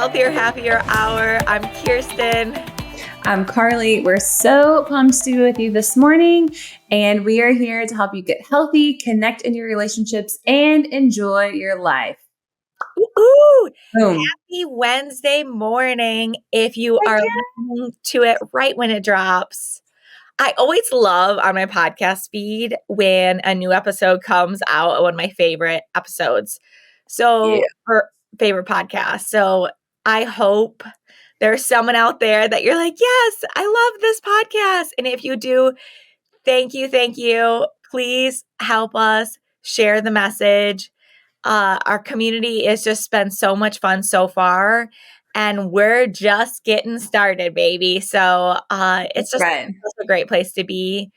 Healthier, Happier Hour. I'm Kiersten. I'm Carli. We're so pumped to be with you this morning, and we are here to help you get healthy, connect in your relationships, and enjoy your life. Ooh, Boom. happy Wednesday morning if you are listening to it right when it drops. I always love on my podcast feed when a new episode comes out, one of my favorite episodes. Or favorite podcasts. So I hope there's someone out there that you're like, yes, I love this podcast. And if you do, thank you. Please help us share the message. Our community has just been so much fun so far. And we're just getting started, baby. So it's just a great place to be.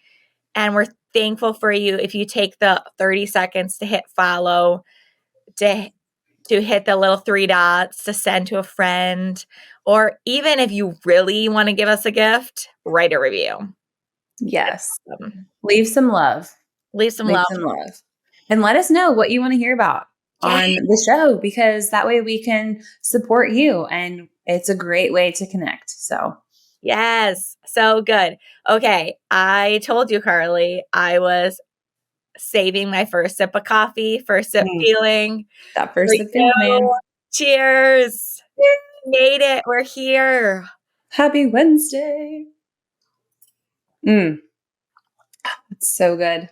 And we're thankful for you if you take the 30 seconds to hit follow, to hit the little 3 dots, to send to a friend, or even if you really want to give us a gift, write a review. Yes. Leave some love. Leave some love. And let us know what you want to hear about on the show, because that way we can support you, and it's a great way to connect. So yes, so good. Okay, I told you, Carli, I was saving my first sip of coffee, first sip feeling. That first sip feeling, man. Cheers. We made it. We're here. Happy Wednesday. It's so good.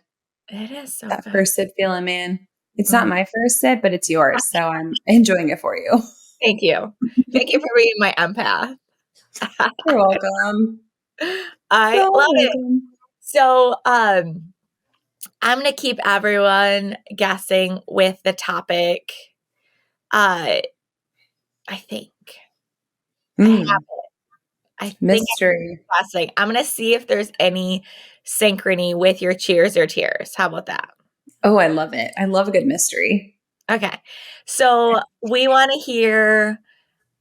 It is so that good. First sip feeling, man. It's not my first sip, but it's yours. So I'm enjoying it for you. Thank you. Thank you for being my empath. You're welcome. I love it. So I'm going to keep everyone guessing with the topic. I think. I have it. Mystery. I'm going to see if there's any synchrony with your cheers or tears. How about that? Oh, I love it. I love a good mystery. Okay. So we want to hear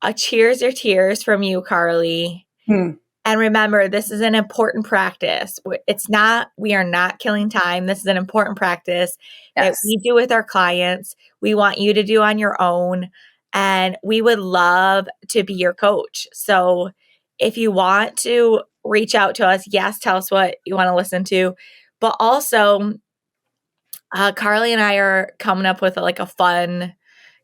a cheers or tears from you, Carli. And remember, this is an important practice. We are not killing time. This is an important practice that we do with our clients. We want you to do on your own. And we would love to be your coach. So if you want to reach out to us, yes, tell us what you want to listen to. But also, Carli and I are coming up with a fun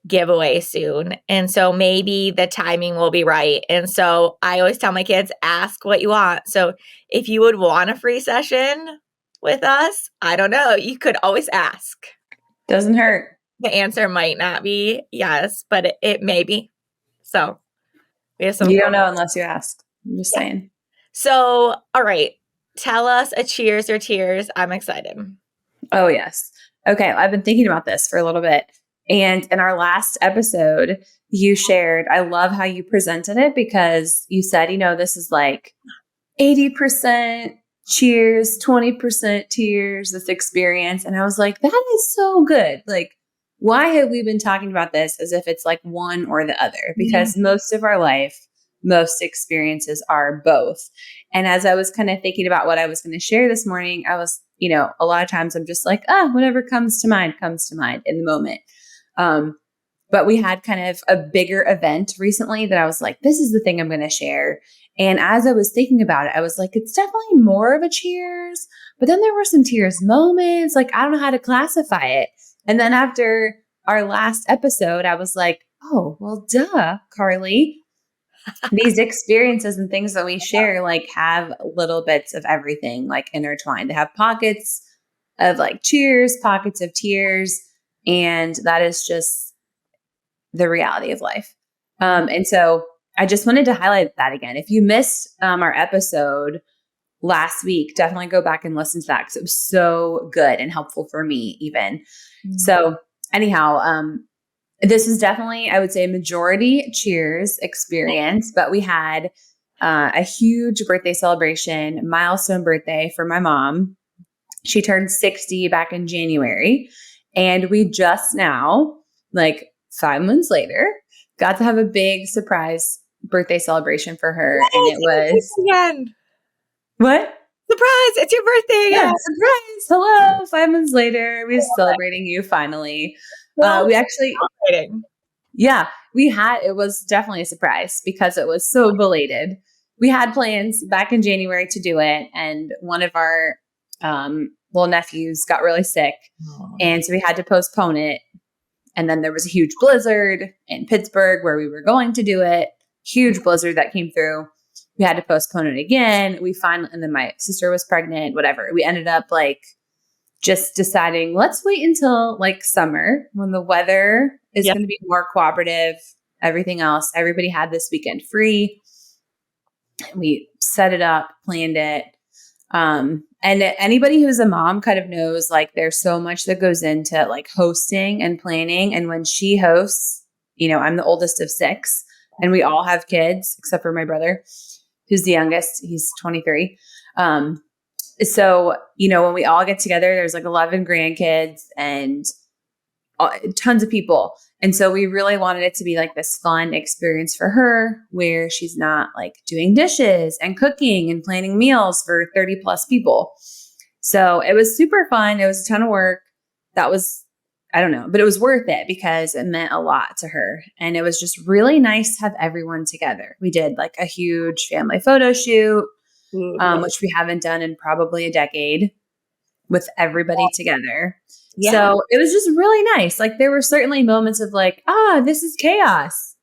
giveaway soon. And so maybe the timing will be right. And so I always tell my kids, ask what you want. So if you would want a free session with us, I don't know, you could always ask. Doesn't hurt. The answer might not be yes, but it may be. So we have some. You don't know unless you ask. I'm just saying. So, all right. Tell us a cheers or tears. I'm excited. Oh, yes. Okay. I've been thinking about this for a little bit. And in our last episode, you shared, I love how you presented it, because you said, this is like 80% cheers, 20% tears, this experience. And I was like, that is so good. Like, why have we been talking about this as if it's like one or the other? Because most of our life, most experiences are both. And as I was kind of thinking about what I was going to share this morning, I was, a lot of times I'm just like, whatever comes to mind in the moment. But we had kind of a bigger event recently that I was like, this is the thing I'm going to share. And as I was thinking about it, I was like, it's definitely more of a cheers, but then there were some tears moments. Like, I don't know how to classify it. And then after our last episode, I was like, oh, well, duh, Carli. These experiences and things that we share, have little bits of everything, intertwined. They have pockets of cheers, pockets of tears. And that is just the reality of life. And so I just wanted to highlight that again. If you missed our episode last week, definitely go back and listen to that, because it was so good and helpful for me even. So anyhow, this is definitely, I would say, majority cheers experience, but we had a huge birthday celebration, milestone birthday for my mom. She turned 60 back in January. And we just now, 5 months later, got to have a big surprise birthday celebration for her. And it was again. What? Surprise! It's your birthday again. Yeah, surprise! Hello! 5 months later, we're celebrating you finally. We it was definitely a surprise because it was so belated. We had plans back in January to do it. And one of our little nephews got really sick. And so we had to postpone it. And then there was a huge blizzard in Pittsburgh where we were going to do it. Huge blizzard that came through. We had to postpone it again. And then my sister was pregnant, whatever. We ended up like just deciding, let's wait until like summer when the weather is going to be more cooperative, everything else. Everybody had this weekend free. We set it up, planned it. And anybody who's a mom kind of knows like there's so much that goes into like hosting and planning. And when she hosts, I'm the oldest of 6 and we all have kids except for my brother, who's the youngest. He's 23. So, when we all get together, there's like 11 grandkids and tons of people. And so we really wanted it to be like this fun experience for her where she's not like doing dishes and cooking and planning meals for 30 plus people. So it was super fun. It was a ton of work. I don't know, but it was worth it because it meant a lot to her. And it was just really nice to have everyone together. We did like a huge family photo shoot, which we haven't done in probably a decade with everybody together. Yeah. So it was just really nice. Like there were certainly moments of like, this is chaos.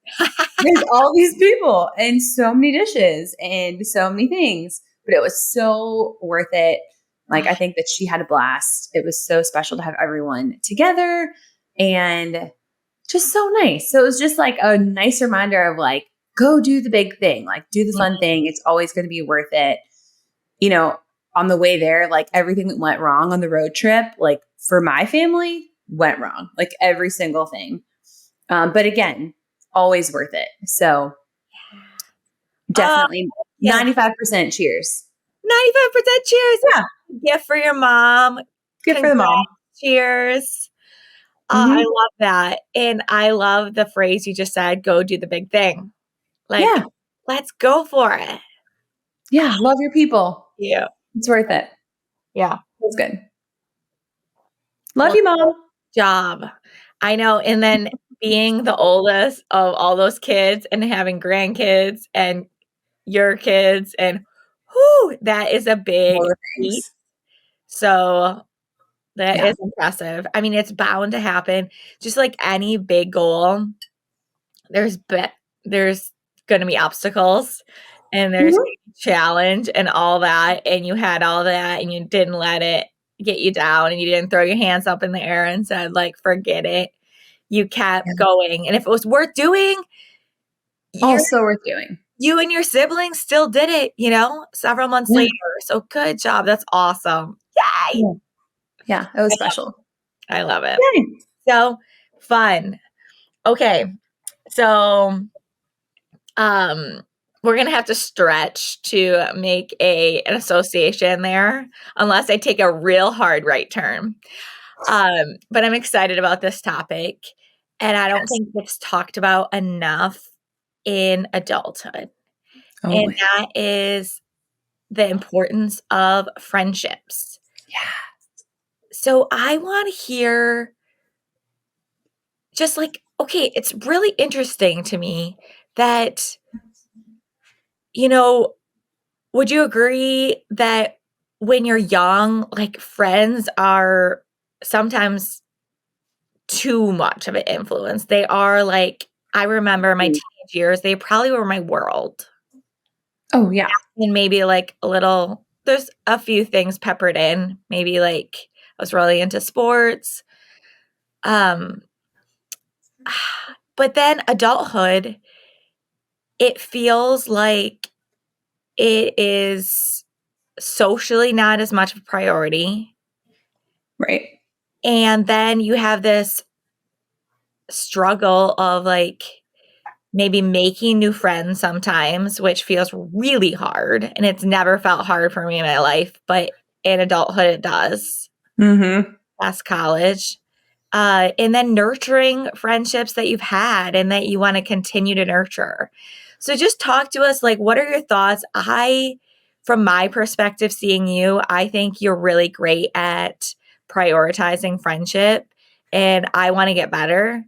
There's all these people and so many dishes and so many things, but it was so worth it. Like, I think that she had a blast. It was so special to have everyone together and just so nice. So it was just like a nice reminder of like, go do the big thing, like do the fun thing. It's always going to be worth it. On the way there, like everything that went wrong on the road trip, like for my family went wrong, like every single thing. But again, always worth it. So definitely 95% cheers. 95% cheers. Yeah. Gift for your mom. Good for the mom. Cheers. I love that. And I love the phrase you just said, go do the big thing. Like, let's go for it. Yeah. Love your people. Yeah. It's worth it. Yeah. That's good. Love you, Mom. Job. I know. And then being the oldest of all those kids and having grandkids and your kids and that is a big feat. So that is impressive. I mean, it's bound to happen. Just like any big goal, there's going to be obstacles and there's challenge and all that. And you had all that and you didn't let it get you down and you didn't throw your hands up in the air and said like, forget it. You kept going. And if it was worth doing, also worth doing. You and your siblings still did it, several months later. So good job. That's awesome. Yay. Yeah, it was special. I love it. Yay. So fun. Okay. So we're going to have to stretch to make an association there unless I take a real hard right turn. But I'm excited about this topic. And I don't think it's talked about enough in adulthood. And that is the importance of friendships. Yeah. So I want to hear just like, okay, it's really interesting to me that, would you agree that when you're young, like friends are sometimes too much of an influence? They are like, I remember my teenage years, they probably were my world. Oh, yeah. And maybe like there's a few things peppered in. Maybe like I was really into sports. But then adulthood, it feels like it is socially not as much of a priority. Right. And then you have this struggle of like maybe making new friends sometimes, which feels really hard. And it's never felt hard for me in my life, but in adulthood, it does. Past college. And then nurturing friendships that you've had and that you want to continue to nurture. So just talk to us, like, what are your thoughts? From my perspective, seeing you, I think you're really great at prioritizing friendship and I want to get better.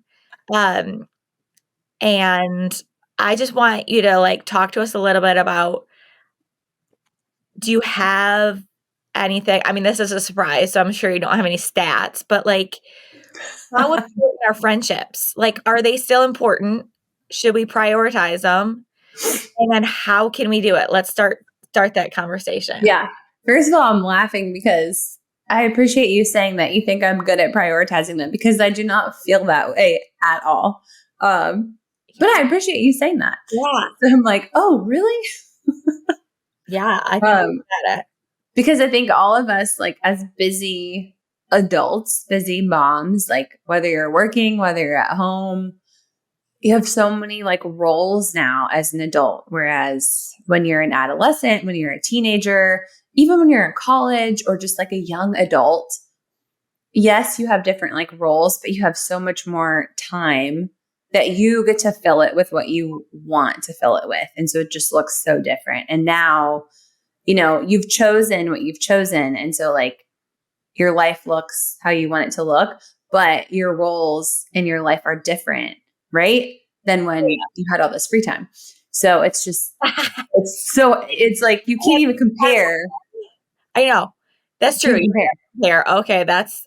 And I just want you to like talk to us a little bit about, do you have anything? I mean, this is a surprise, so I'm sure you don't have any stats, but like, how important are friendships? Like, are they still important? Should we prioritize them? And then how can we do it? Let's start that conversation. Yeah. First of all, I'm laughing because I appreciate you saying that you think I'm good at prioritizing them, because I do not feel that way at all. But I appreciate you saying that. Yeah. So I'm like, oh, really? Yeah, I think you got it. Because I think all of us, like as busy adults, busy moms, like whether you're working, whether you're at home, you have so many like roles now as an adult. Whereas when you're an adolescent, when you're a teenager, even when you're in college or just like a young adult, yes, you have different like roles, but you have so much more time that you get to fill it with what you want to fill it with. And so it just looks so different. And now, you've chosen what you've chosen. And so like your life looks how you want it to look, but your roles in your life are different, right? Than when you had all this free time. So it's just, it's like, you can't even compare. I know. That's true. You can't compare. Okay.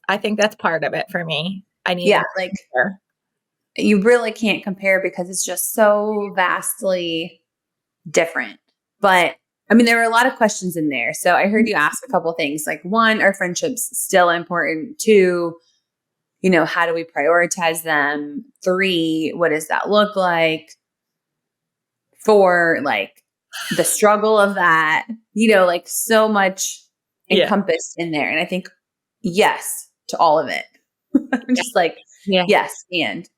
I think that's part of it for me. I need to like compare. You really can't compare because it's just so vastly different. But I mean, there were a lot of questions in there. So I heard you ask a couple things like, one, are friendships still important? Two, how do we prioritize them? Three, what does that look like? Four, like the struggle of that, like so much encompassed in there. And I think yes to all of it. I'm just like, yes, and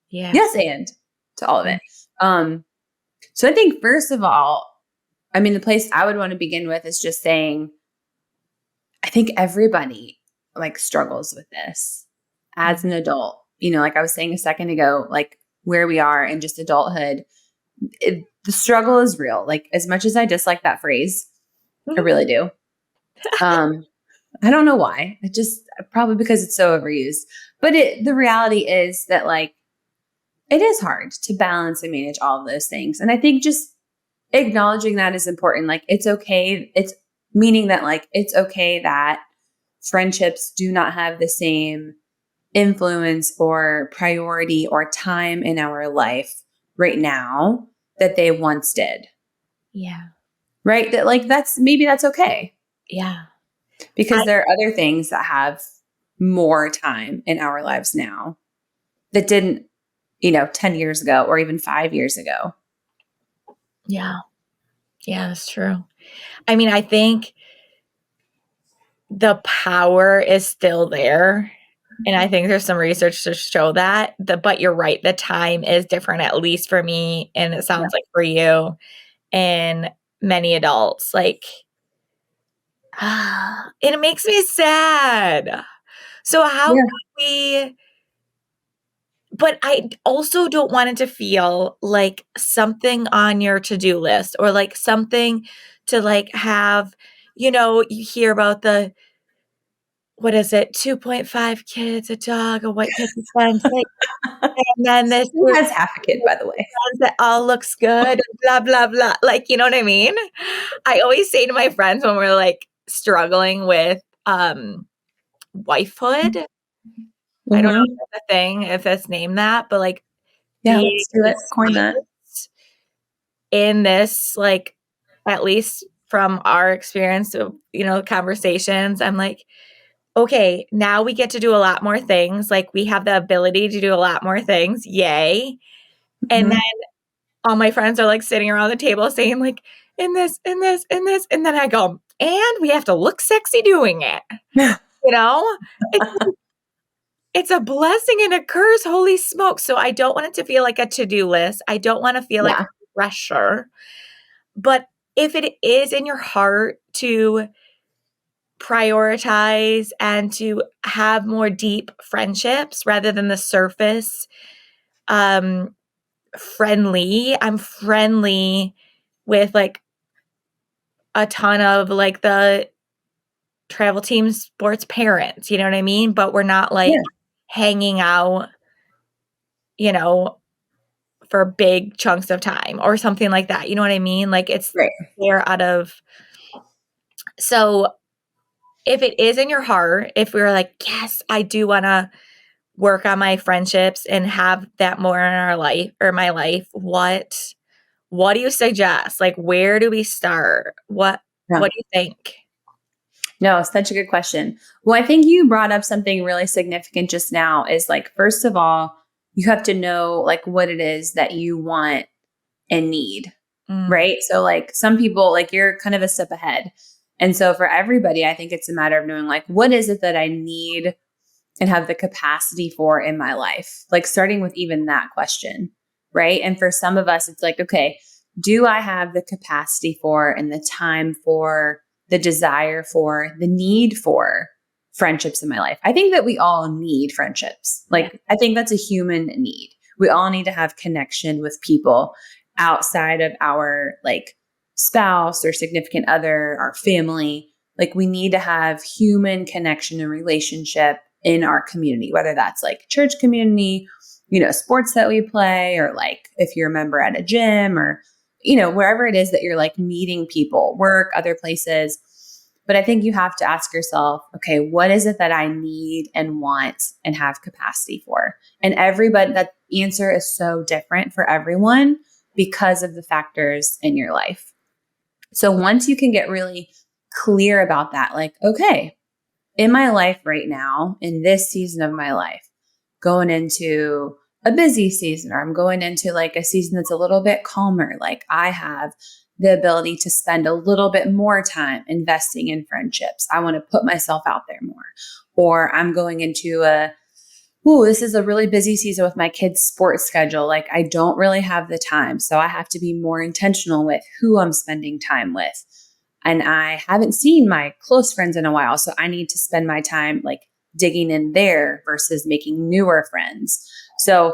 yes, and to all of it. So I think first of all, I mean, the place I would want to begin with is just saying, I think everybody like struggles with this as an adult. Like I was saying a second ago, like where we are in just adulthood, the struggle is real. Like as much as I dislike that phrase, I really do. I don't know why. It just probably because it's so overused. But the reality is that like it is hard to balance and manage all of those things. And I think just acknowledging that is important. Like it's okay. It's meaning that like it's okay that friendships do not have the same influence or priority or time in our life right now that they once did. Yeah. Right? That like that's okay. Yeah. Because there are other things that have more time in our lives now that didn't, 10 years ago or even 5 years ago. Yeah. Yeah, that's true. I mean, I think the power is still there. And I think there's some research to show that. But you're right, the time is different, at least for me. And it sounds like for you and many adults. Like, it makes me sad. So how can we, but I also don't want it to feel like something on your to-do list or like something to like have, you hear about what is it? 2.5 kids, a dog, a white picket fence, like, and then this Who has half a kid, by the way? that all looks good, and blah, blah, blah. Like, you know what I mean? I always say to my friends when we're like struggling with wifehood, I don't know if that's a thing, if it's named that, but like being let's do it. Coin that. in this, like, at least from our experience of, conversations, I'm like, okay, now we get to do a lot more things. Like we have the ability to do a lot more things. Yay. And then all my friends are like sitting around the table saying like, in this, in this, in this. And then I go, and we have to look sexy doing it. It's a blessing and a curse. Holy smoke. So I don't want it to feel like a to-do list. I don't want to feel like pressure. But if it is in your heart to prioritize and to have more deep friendships rather than the surface friendly, I'm friendly with like a ton of like the travel team sports parents, you know what I mean? But we're not like hanging out, for big chunks of time or something like that. You know what I mean? Like it's Right. there out of, so if it is in your heart, if we're like, yes, I do want to work on my friendships and have that more in our life or my life, what do you suggest? Like, where do we start? What Yeah. do you think? No, such a good question. Well, I think you brought up something really significant just now is like, first of all, you have to know like what it is that you want and need, right? So like some people, like you're kind of a step ahead. And so for everybody, I think it's a matter of knowing like, what is it that I need and have the capacity for in my life? Like starting with even that question, right? And for some of us, it's like, okay, do I have the capacity for and the time for, the desire for, the need for friendships in my life? I think that we all need friendships. Like, I think that's a human need. We all need to have connection with people outside of our like spouse or significant other, our family. Like, we need to have human connection and relationship in our community, whether that's like church community, sports that we play, or like if you're a member at a gym or, wherever it is that you're like meeting people, work, other places. But I think you have to ask yourself, okay, what is it that I need and want and have capacity for? And everybody, that answer is so different for everyone because of the factors in your life. So once you can get really clear about that, like, okay, in my life right now, in this season of my life, going into a busy season, or I'm going into like a season that's a little bit calmer, like I have the ability to spend a little bit more time investing in friendships. I want to put myself out there more. Or I'm going into this is a really busy season with my kids' sports schedule. Like I don't really have the time. So I have to be more intentional with who I'm spending time with. And I haven't seen my close friends in a while. So I need to spend my time like digging in there versus making newer friends. So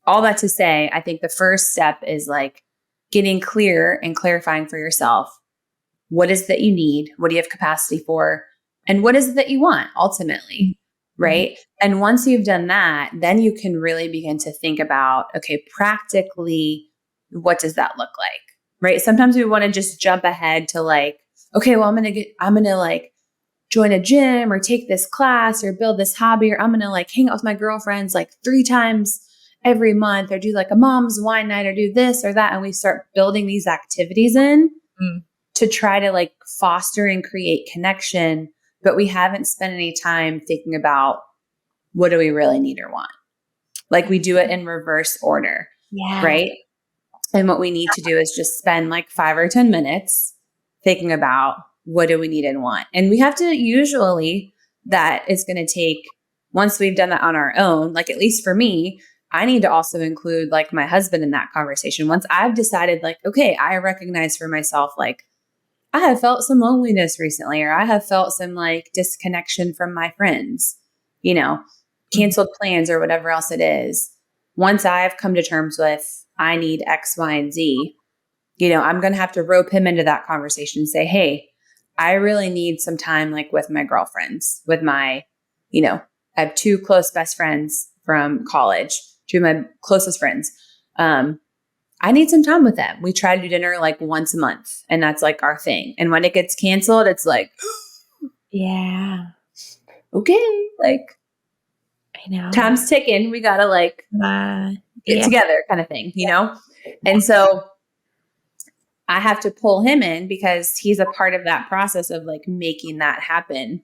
all that to say, I think the first step is like getting clear and clarifying for yourself. What is it that you need? What do you have capacity for? And what is it that you want ultimately? Right. And once you've done that, then you can really begin to think about, okay, practically, what does that look like? Right. Sometimes we want to just jump ahead to like, okay, well, I'm going to like join a gym or take this class or build this hobby, or I'm going to like hang out with my girlfriends like 3 times every month, or do like a mom's wine night, or do this or that. And we start building these activities in to try to like foster and create connection. But we haven't spent any time thinking about what do we really need or want. Like we do it in reverse order, right? And what we need to do is just spend like 5 or 10 minutes thinking about what do we need and want. And we have to usually, that is going to take, once we've done that on our own, like at least for me, I need to also include like my husband in that conversation. Once I've decided like, okay, I recognize for myself, like I have felt some loneliness recently, or I have felt some like disconnection from my friends, canceled plans or whatever else it is. Once I've come to terms with, I need X, Y, and Z, I'm going to have to rope him into that conversation and say, hey, I really need some time like with my girlfriends, with my, I have 2 close best friends from college, 2 of my closest friends. I need some time with them. We try to do dinner like once a month, and that's like our thing. And when it gets canceled, it's like, yeah, okay, like I know, time's ticking. We got to like get together kind of thing, And so I have to pull him in because he's a part of that process of like making that happen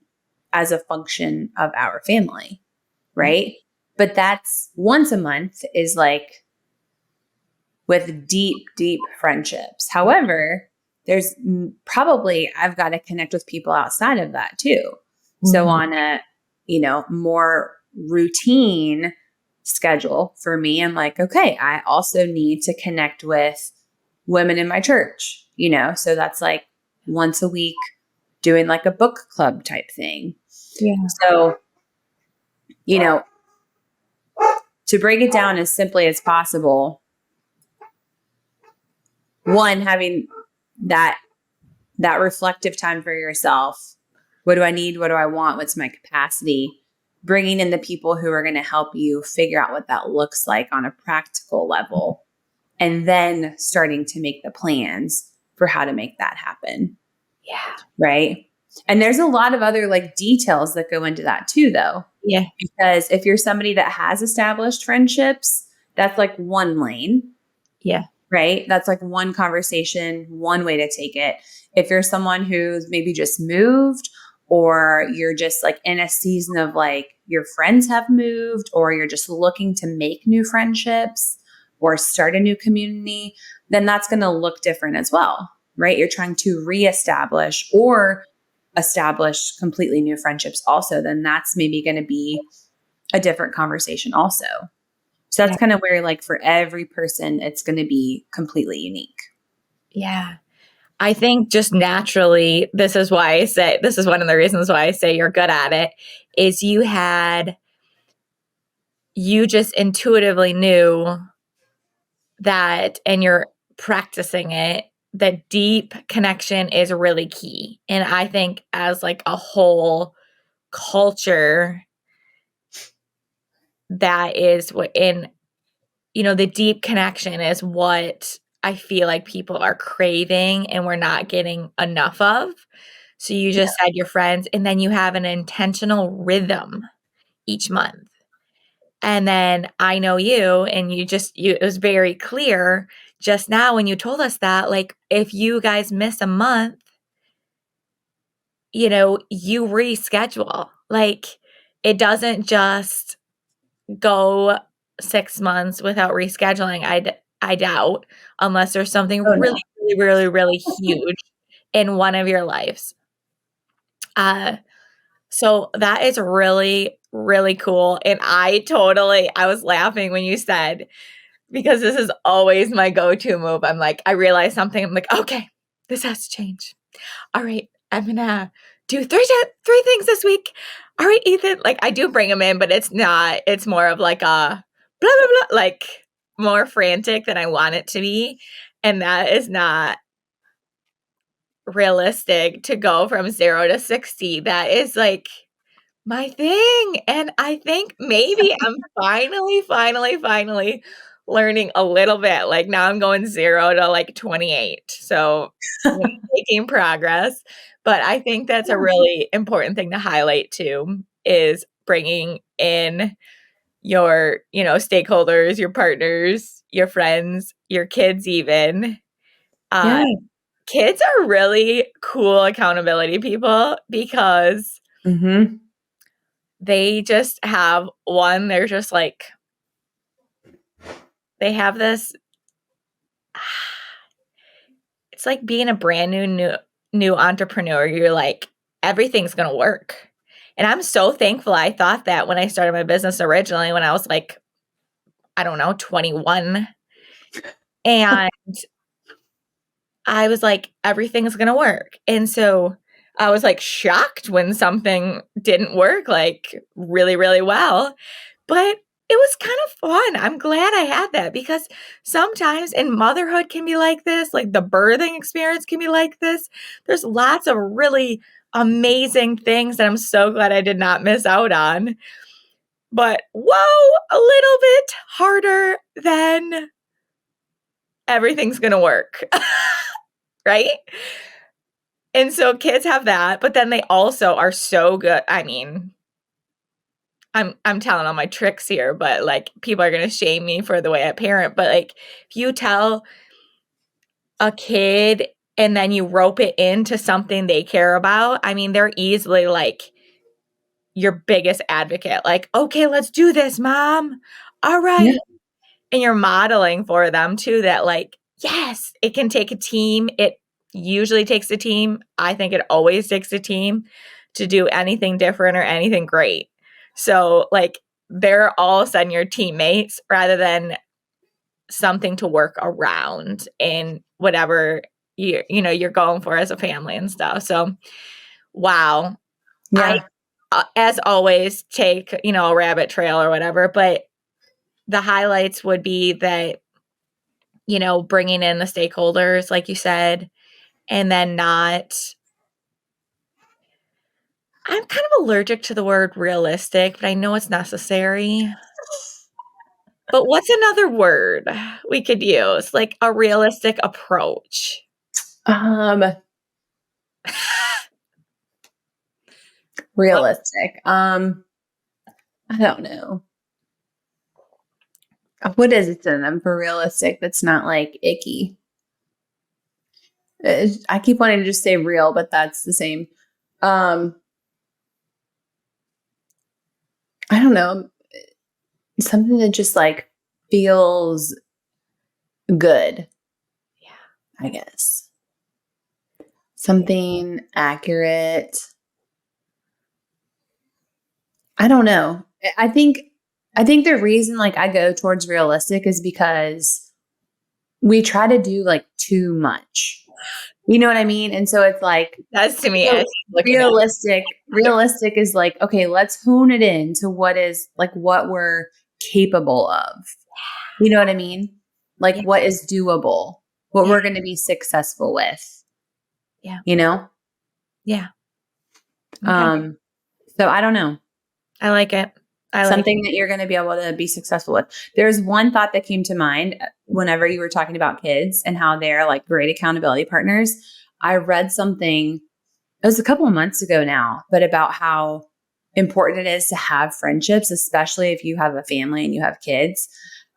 as a function of our family. Right. But that's once a month is like with deep, deep friendships. However, there's probably, I've got to connect with people outside of that too. So on a, more routine schedule for me, I'm like, okay, I also need to connect with women in my church, so that's like once a week doing like a book club type thing. Yeah. So, to break it down as simply as possible, one, having that reflective time for yourself. What do I need? What do I want? What's my capacity? Bringing in the people who are going to help you figure out what that looks like on a practical level. and then starting to make the plans for how to make that happen. Yeah. Right. And there's a lot of other like details that go into that too, though. Yeah. Because if you're somebody that has established friendships, that's like one lane. Yeah. Right. That's like one conversation, one way to take it. If you're someone who's maybe just moved, or you're just like in a season of like your friends have moved, or you're just looking to make new friendships or start a new community, then that's going to look different as well. Right. You're trying to reestablish or establish completely new friendships also, then that's maybe going to be a different conversation also. So Yeah. that's kind of where, like, for every person, it's going to be completely unique. Yeah. I think just naturally, this is why I say, this is one of the reasons why I say you're good at it, is you just intuitively knew that, and you're practicing it, that deep connection is really key. And I think as like a whole culture, that is what the deep connection is what I feel like people are craving and we're not getting enough of. So you just said your friends, and then you have an intentional rhythm each month. And then I know you, and it was very clear just now when you told us that, like, if you guys miss a month, you reschedule. Like, it doesn't just go 6 months without rescheduling. I doubt, unless there's something Oh, really, no. really, really, really huge in one of your lives. So that is really, really cool. And I was laughing when you said, because this is always my go-to move. I'm like, I realize something. I'm like, okay, this has to change. All right, I'm gonna do three things this week. All right, Ethan. Like, I do bring him in, but it's more of like a blah, blah, blah, like more frantic than I want it to be. And that is not realistic to go from 0 to 60. That is like my thing. And I think maybe I'm finally learning a little bit. Like, now I'm going 0 to like 28. So making progress. But I think that's a really important thing to highlight too, is bringing in your, stakeholders, your partners, your friends, your kids even. Uh, Yeah. Kids are really cool accountability people because Mm-hmm. they just have they're just like, they have this, it's like being a brand new entrepreneur. You're like, everything's going to work. And I'm so thankful I thought that when I started my business originally, when I was like, I don't know, 21. And I was like, everything's going to work. And so I was like shocked when something didn't work like really, really well. But it was kind of fun. I'm glad I had that, because sometimes, and motherhood can be like this, like the birthing experience can be like this. There's lots of really amazing things that I'm so glad I did not miss out on. But whoa, a little bit harder than everything's going to work. Right? And so kids have that, but then they also are so good. I mean, I'm telling all my tricks here, but like, people are gonna shame me for the way I parent. But like, if you tell a kid and then you rope it into something they care about, I mean, they're easily like your biggest advocate. Like, okay, let's do this, mom. All right. Yeah. And you're modeling for them too that, like, yes, it can take a team. It usually takes a team. I think it always takes a team to do anything different or anything great. So like, they're all of a sudden your teammates rather than something to work around in whatever you're going for as a family and stuff. So wow. I Yeah. as always take, a rabbit trail or whatever, but the highlights would be that, bringing in the stakeholders, like you said, and then I'm kind of allergic to the word realistic, but I know it's necessary. But what's another word we could use? Like a realistic approach. Realistic. I don't know. What is it in them for realistic that's not like icky? I keep wanting to just say real, but that's the same. I don't know. Something that just like feels good. Yeah, I guess. Something accurate. I don't know. I think the reason like I go towards realistic is because we try to do like too much. You know what I mean? And so it's like That's to me. so realistic is like, okay, let's hone it in to what is like what we're capable of. You know what I mean? Like what is doable, what we're going to be successful with. Yeah. You know? Yeah. Okay. So I don't know. I like it. Something that you're going to be able to be successful with. There's one thought that came to mind whenever you were talking about kids and how they're like great accountability partners. I read something, it was a couple of months ago now, but about how important it is to have friendships, especially if you have a family and you have kids.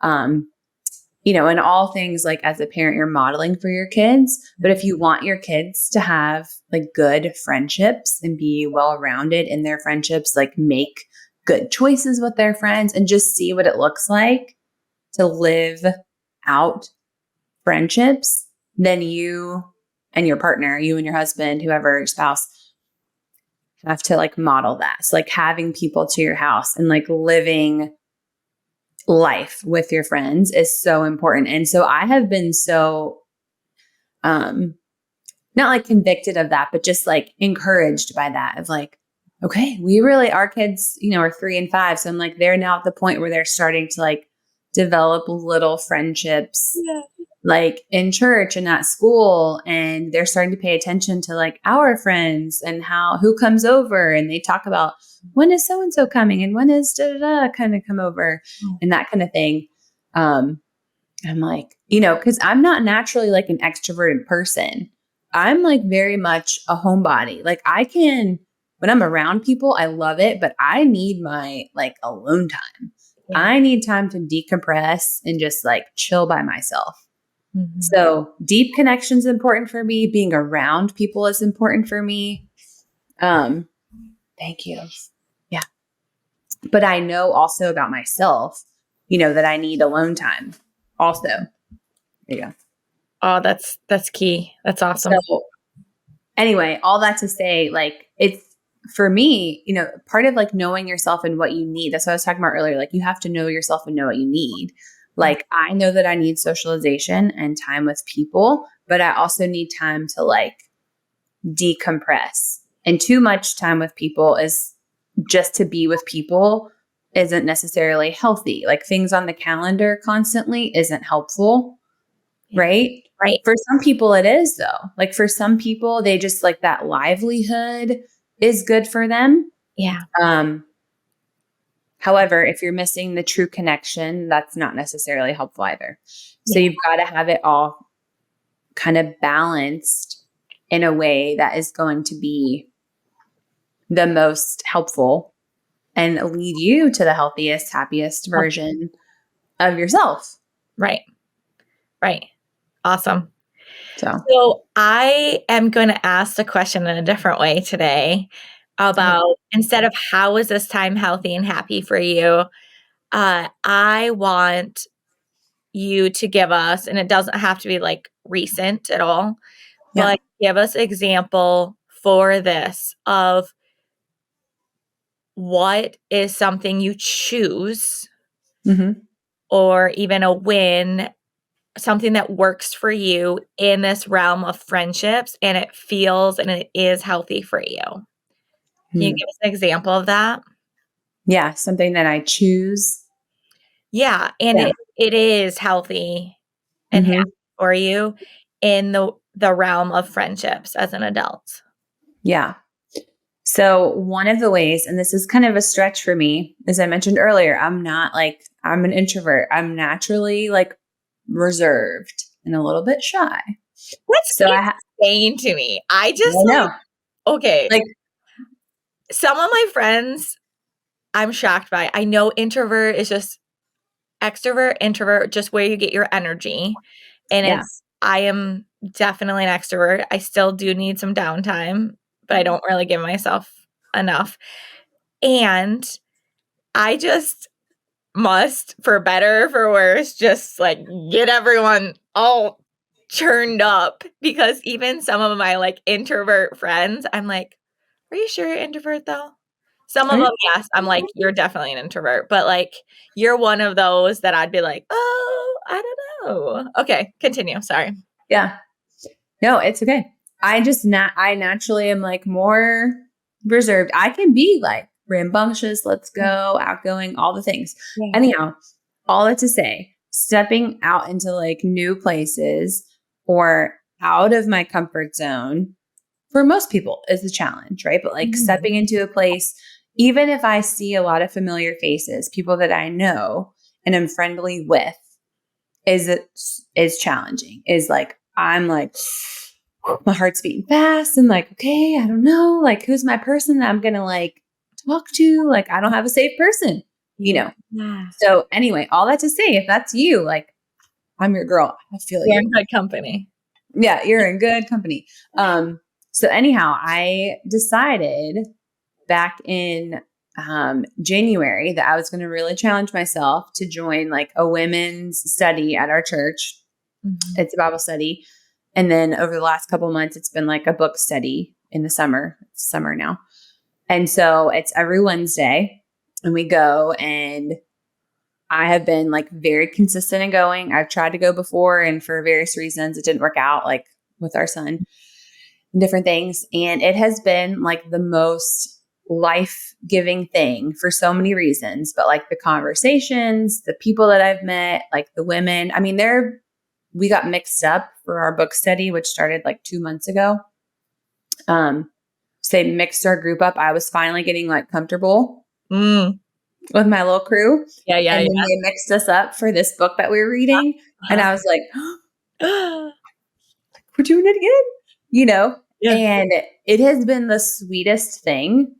You know, in all things, like as a parent, you're modeling for your kids. But if you want your kids to have like good friendships and be well-rounded in their friendships, like make good choices with their friends and just see what it looks like to live out friendships, then you and your partner, you and your husband, whoever, your spouse, have to like model that. So like having people to your house and like living life with your friends is so important. And so I have been so not like convicted of that, but just like encouraged by that of like, okay, our kids, you know, are 3 and 5. So I'm like, they're now at the point where they're starting to like develop little friendships, like in church and at school. And they're starting to pay attention to like our friends and who comes over. And they talk about when is so-and-so coming and when is kind of come over and that kind of thing. I'm like, you know, cause I'm not naturally like an extroverted person. I'm like very much a homebody. Like when I'm around people, I love it, but I need my like alone time. Yeah. I need time to decompress and just like chill by myself. Mm-hmm. So deep connection is important for me. Being around people is important for me. Thank you. Yeah. But I know also about myself, you know, that I need alone time also. There you go. Oh, that's key. That's awesome. So anyway, all that to say, like it's for me, you know, part of like knowing yourself and what you need. That's what I was talking about earlier. Like you have to know yourself and know what you need. Like I know that I need socialization and time with people, but I also need time to like decompress. And too much time with people is just to be with people isn't necessarily healthy. Like things on the calendar constantly isn't helpful. Yeah. Right? Right. For some people it is though. Like for some people, they just like that livelihood is good for them. Yeah. However, if you're missing the true connection, that's not necessarily helpful either. So you've got to have it all kind of balanced in a way that is going to be the most helpful and lead you to the healthiest, happiest version of yourself. Right. Right. Awesome. So I am going to ask the question in a different way today about instead of how is this time healthy and happy for you, I want you to give us, and it doesn't have to be like recent at all, but give us an example for this of what is something you choose or even a win, something that works for you in this realm of friendships and it feels and it is healthy for you. Can you give us an example of that? Yeah, something that I choose. Yeah, and it is healthy and happy for you in the realm of friendships as an adult. Yeah. So one of the ways, and this is kind of a stretch for me, as I mentioned earlier, I'm an introvert. I'm naturally like reserved and a little bit shy. What's So insane to me? I know. Okay. Like some of my friends I'm shocked by. I know introvert is just extrovert, introvert, just where you get your energy. And I am definitely an extrovert. I still do need some downtime, but I don't really give myself enough. And I just must, for better or for worse, just like get everyone all churned up, because even some of my like introvert friends, I'm like, are you sure you're introvert though? Some of them, yes, I'm like, you're definitely an introvert, but like you're one of those that I'd be like, oh, I don't know. Okay, continue. Sorry. Yeah. No, it's okay. I naturally am like more reserved. I can be like rambunctious, let's go, outgoing, all the things. Yeah. Anyhow, all that to say, stepping out into like new places or out of my comfort zone for most people is the challenge, right? But like stepping into a place, even if I see a lot of familiar faces, people that I know and am friendly with, is challenging. Is like I'm like my heart's beating fast and like, okay, I don't know, like who's my person that I'm gonna like talk to? Like I don't have a safe person, you know. Yeah. So anyway, all that to say, if that's you, like I'm your girl. I feel You're you. in good company. Yeah, you're in good company. So anyhow, I decided back in January that I was going to really challenge myself to join like a women's study at our church. Mm-hmm. It's a Bible study. And then over the last couple of months, it's been like a book study in the summer. It's summer now. And so it's every Wednesday and we go, and I have been like very consistent in going. I've tried to go before, and for various reasons, it didn't work out, like with our son and different things. And it has been like the most life-giving thing for so many reasons, but like the conversations, the people that I've met, like the women, I mean, we got mixed up for our book study, which started like 2 months ago. So they mixed our group up. I was finally getting like comfortable with my little crew. Yeah. And then they mixed us up for this book that we were reading. And I was like, we're doing it again, you know? Yeah. And it has been the sweetest thing.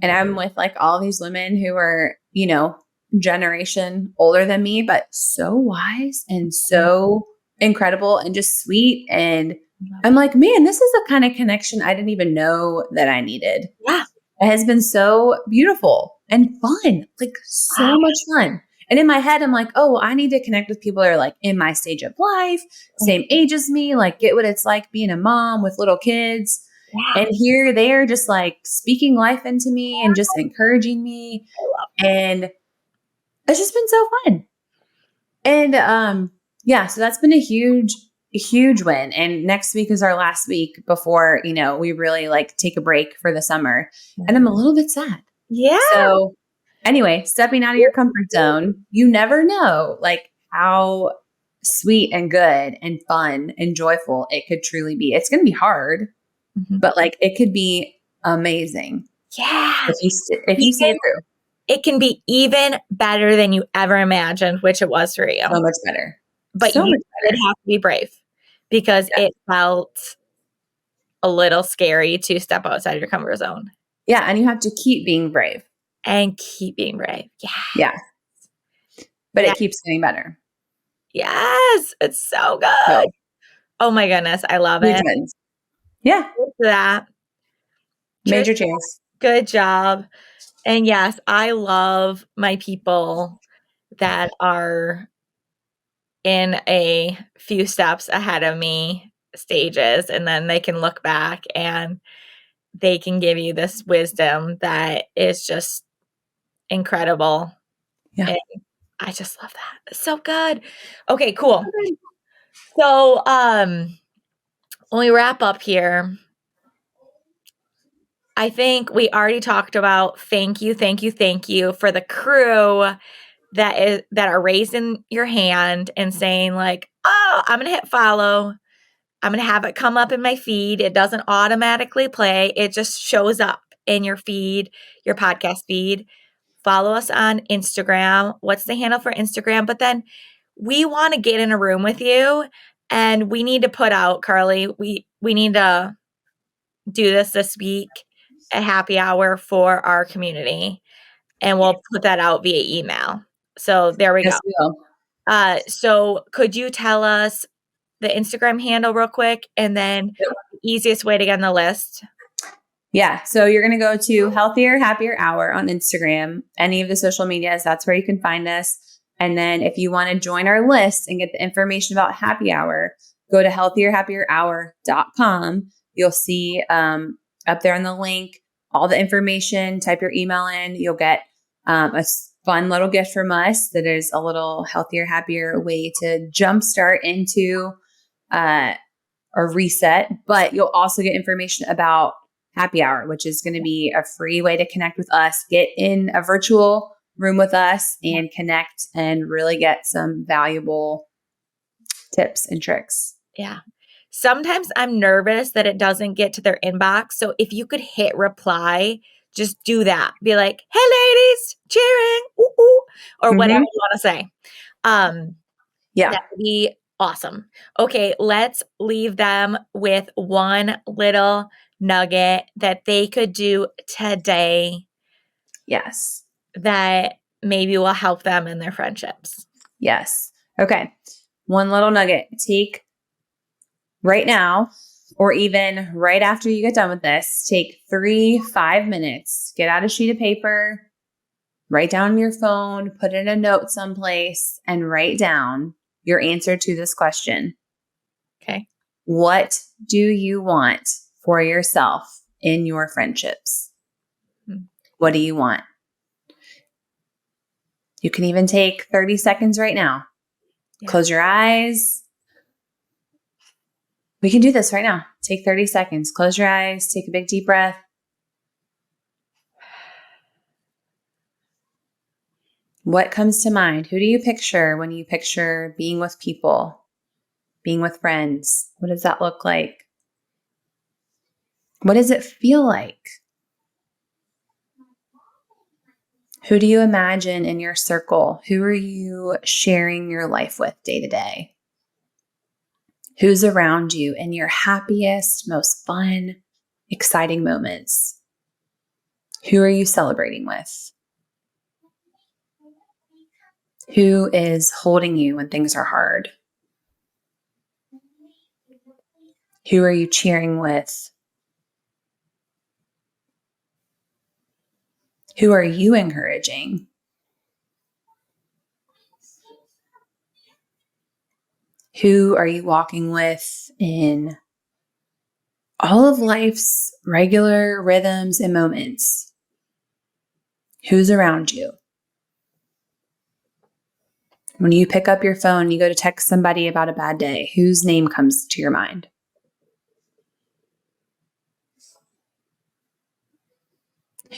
And I'm with like all these women who are, you know, generation older than me, but so wise and so incredible and just sweet. And I'm like, man, this is the kind of connection I didn't even know that I needed. Yeah. It has been so beautiful and fun, like so much fun. And in my head, I'm like, oh, I need to connect with people that are like in my stage of life, same age as me, like get what it's like being a mom with little kids. Yeah. And here they are just like speaking life into me and just encouraging me. And it's just been so fun. And yeah, so that's been a huge win. And next week is our last week before, you know, we really like take a break for the summer. And I'm a little bit sad. Yeah. So anyway, stepping out of your comfort zone, you never know like how sweet and good and fun and joyful it could truly be. It's going to be hard, but like it could be amazing. Yeah. If you see it through. It can be even better than you ever imagined, which it was for you. So much better. But you did have to be brave, because it felt a little scary to step outside your comfort zone. Yeah. And you have to keep being brave. And keep being brave. Yeah. Yeah. But it keeps getting better. Yes. It's so good. Oh my goodness. I love it. Yeah. That. Major chance. Good job. And yes, I love my people that are in a few steps ahead of me stages, and then they can look back and they can give you this wisdom that is just incredible. Yeah. And I just love that. It's so good. Okay, cool. So, when we wrap up here, I think we already talked about thank you for the crew that are raising your hand and saying like, oh, I'm going to hit follow. I'm going to have it come up in my feed. It doesn't automatically play. It just shows up in your feed, your podcast feed. Follow us on Instagram. What's the handle for Instagram? But then we want to get in a room with you, and we need to put out, Carli, we need to do this week, a happy hour for our community, and we'll put that out via email. So there we Yes, go. we will. So could you tell us the Instagram handle real quick, and then the easiest way to get on the list? Yeah. So you're going to go to Healthier, Happier Hour on Instagram, any of the social medias. That's where you can find us. And then if you want to join our list and get the information about happy hour, go to healthierhappierhour.com. You'll see up there on the link all the information. Type your email in. You'll get a fun little gift from us that is a little healthier, happier way to jumpstart into a reset. But you'll also get information about happy hour, which is going to be a free way to connect with us, get in a virtual room with us and connect and really get some valuable tips and tricks. Yeah. Sometimes I'm nervous that it doesn't get to their inbox. So if you could hit reply, just do that. Be like, hey ladies, cheering, ooh, ooh, or whatever you want to say. Yeah. That would be awesome. Okay, let's leave them with one little nugget that they could do today. Yes. That maybe will help them in their friendships. Yes. Okay. One little nugget. Take right now, or even right after you get done with this, take 5 minutes, get out a sheet of paper, write down on your phone, put in a note someplace, and write down your answer to this question. Okay. What do you want for yourself in your friendships? What do you want? You can even take 30 seconds right now. Yeah. Close your eyes. We can do this right now. Take 30 seconds. Close your eyes. Take a big deep breath. What comes to mind? Who do you picture when you picture being with people, being with friends? What does that look like? What does it feel like? Who do you imagine in your circle? Who are you sharing your life with day to day? Who's around you in your happiest, most fun, exciting moments? Who are you celebrating with? Who is holding you when things are hard? Who are you cheering with? Who are you encouraging? Who are you walking with in all of life's regular rhythms and moments? Who's around you? When you pick up your phone, you go to text somebody about a bad day, whose name comes to your mind?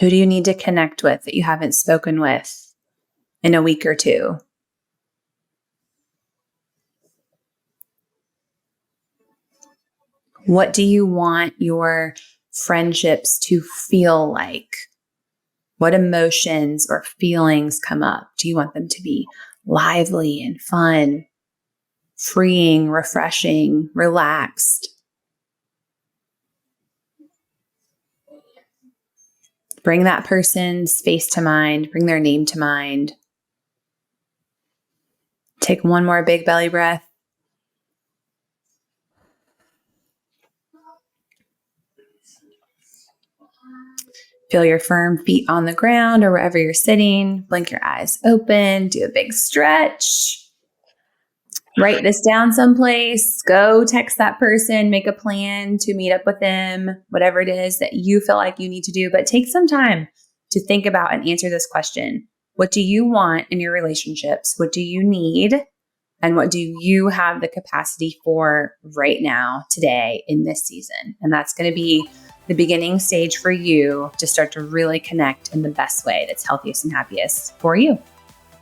Who do you need to connect with that you haven't spoken with in a week or two? What do you want your friendships to feel like? What emotions or feelings come up? Do you want them to be lively and fun, freeing, refreshing, relaxed? Bring that person's face to mind. Bring their name to mind. Take one more big belly breath. Feel your firm feet on the ground or wherever you're sitting. Blink your eyes open. Do a big stretch. Write this down someplace. Go text that person. Make a plan to meet up with them. Whatever it is that you feel like you need to do. But take some time to think about and answer this question. What do you want in your relationships? What do you need? And what do you have the capacity for right now, today, in this season? And that's going to be the beginning stage for you to start to really connect in the best way that's healthiest and happiest for you.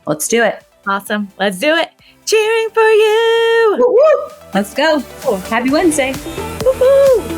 Let's do it. Awesome. Let's do it. Cheering for you. Woo-woo. Let's go. Happy Wednesday. Woo-hoo.